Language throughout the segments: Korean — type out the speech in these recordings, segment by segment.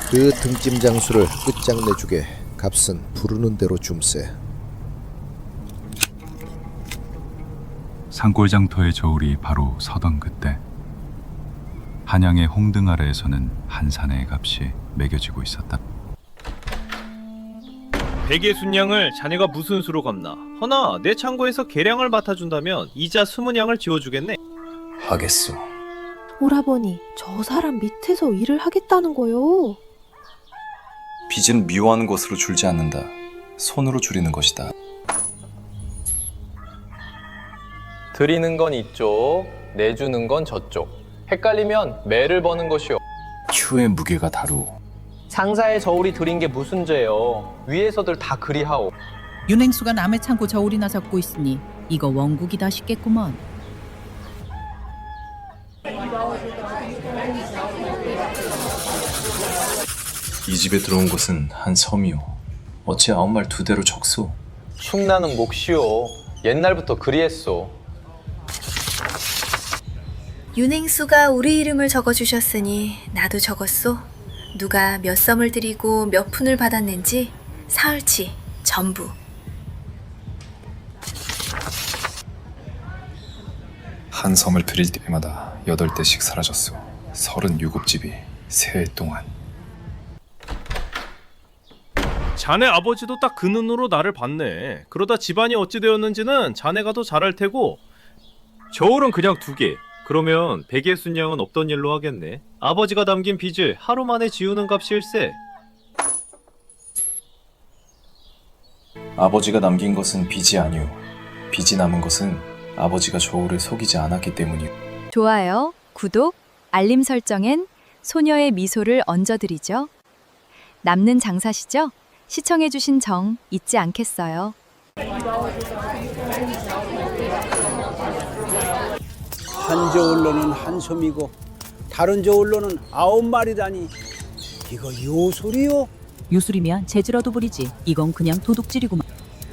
그 등짐 장수를 끝장내주게 값은 부르는 대로 줌세. 산골장터의 저울이 바로 서던 그때 한양의 홍등 아래에서는 한 사내의 값이 매겨지고 있었다. 백예순양을 자네가 무슨 수로 갚나? 허나 내 창고에서 계량을 맡아준다면 이자 20냥을 지워주겠네. 하겠소. 오라버니, 저 사람 밑에서 일을 하겠다는 거요. 빚은 미워하는 것으로 줄지 않는다. 손으로 줄이는 것이다. 드리는 건 이쪽, 내주는 건 저쪽. 헷갈리면 매를 버는 것이요. 추의 무게가 다르오. 장사의 저울이 드린 게 무슨 죄요. 위에서들 다 그리하오. 윤행수가 남의 창고 저울이나 잡고 있으니 이거 원국이다 싶겠구먼. 이 집에 들어온 것은 한 섬이오. 어찌 아무 말 두 대로 적소. 충나는 몫이요. 옛날부터 그리했소. 윤행수가 우리 이름을 적어주셨으니 나도 적었소. 누가 몇 섬을 드리고 몇 푼을 받았는지 사흘치 전부. 한 섬을 드릴 때마다 8대씩 사라졌소. 37집이 세 해 동안. 자네 아버지도 딱 그 눈으로 나를 봤네. 그러다 집안이 어찌 되었는지는 자네가 더 잘 알 테고. 저울은 그냥 2개. 그러면 백예순양은 없던 일로 하겠네. 아버지가 남긴 빚을 하루 만에 지우는 값일세. 아버지가 남긴 것은 빚이 아니오. 빚이 남은 것은 아버지가 저울을 속이지 않았기 때문이오. 좋아요, 구독, 알림 설정엔 소녀의 미소를 얹어드리죠. 남는 장사시죠? 시청해주신 정 잊지 않겠어요. 한 저울로는 한 솜이고 다른 저울로는 9마리라니 이거 요술이요? 요술이면 재질어도 부리지. 이건 그냥 도둑질이구만.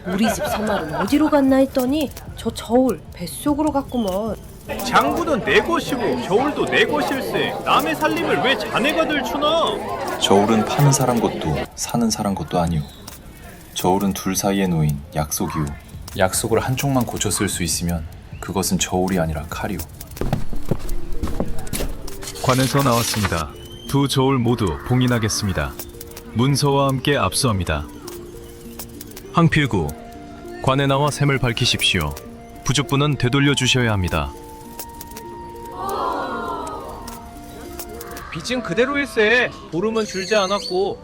우리 집 사말은 어디로 갔나 했더니 저 저울 뱃속으로 갔구먼. 장부는 내 것이고 저울도 내 것일세. 남의 살림을 왜 자네가 들추나? 저울은 파는 사람 것도 사는 사람 것도 아니오. 저울은 둘 사이에 놓인 약속이오. 약속을 한쪽만 고쳐 쓸 수 있으면 그것은 저울이 아니라 칼이오. 관에서 나왔습니다. 2 저울 모두 봉인하겠습니다. 문서와 함께 압수합니다. 항필구, 관에 나와 셈을 밝히십시오. 부족분은 되돌려 주셔야 합니다. 빚은 그대로일세. 보름은 줄지 않았고.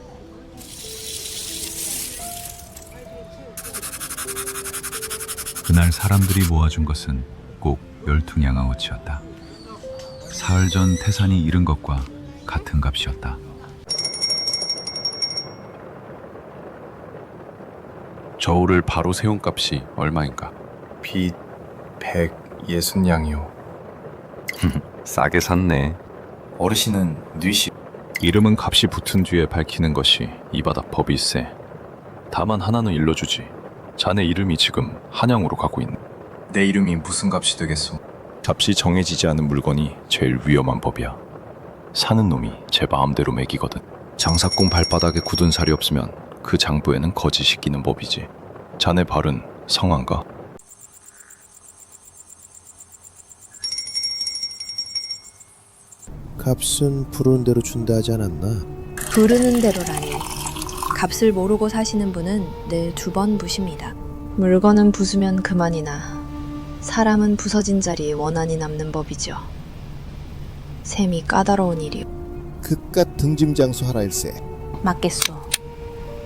그날 사람들이 모아준 것은 꼭 12냥아어치였다. 사흘 전 태산이 잃은 것과 같은 값이었다. 저울을 바로 세운 값이 얼마인가? 빚 160냥이오. 싸게 샀네. 어르신은 뉘시. 이름은 값이 붙은 뒤에 밝히는 것이 이 바다 법일세. 다만 하나는 일러주지. 자네 이름이 지금 한양으로 가고 있네. 내 이름이 무슨 값이 되겠소? 값이 정해지지 않은 물건이 제일 위험한 법이야. 사는 놈이 제 마음대로 매기거든. 장사꾼 발바닥에 굳은 살이 없으면 그 장부에는 거짓이 끼는 법이지. 자네 발은 성한가? 값은 부르는 대로 준다 하지 않았나? 부르는 대로라니. 값을 모르고 사시는 분은 늘 2번 부십니다. 물건은 부수면 그만이나 사람은 부서진 자리에 원한이 남는 법이죠. 셈이 까다로운 일이오. 그깟 등짐 장수 하라일세. 맞겠소.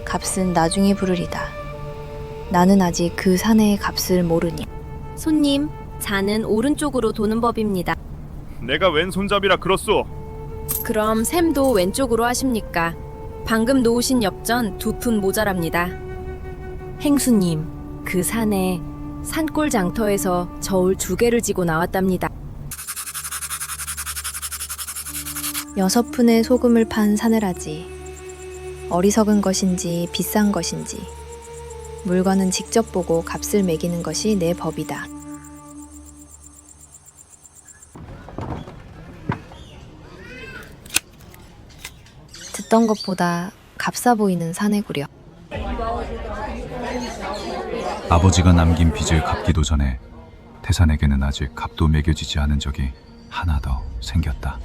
값은 나중에 부르리다. 나는 아직 그 사내의 값을 모르니. 손님, 잔은 오른쪽으로 도는 법입니다. 내가 왼손잡이라 그렇소. 그럼 셈도 왼쪽으로 하십니까? 방금 놓으신 엽전 2푼 모자랍니다. 행수님, 그 산에 산골 장터에서 저울 2개를 지고 나왔답니다. 6푼의 소금을 판 사내라지. 어리석은 것인지 비싼 것인지 물건은 직접 보고 값을 매기는 것이 내 법이다. 있던 것보다 값싸 보이는 사내구려. 아버지가 남긴 빚을 갚기도 전에 태산에게는 아직 값도 매겨지지 않은 적이 하나 더 생겼다.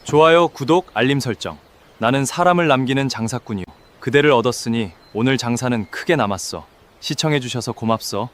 좋아요, 구독, 알림 설정. 나는 사람을 남기는 장사꾼이요. 그대를 얻었으니 오늘 장사는 크게 남았어. 시청해주셔서 고맙소.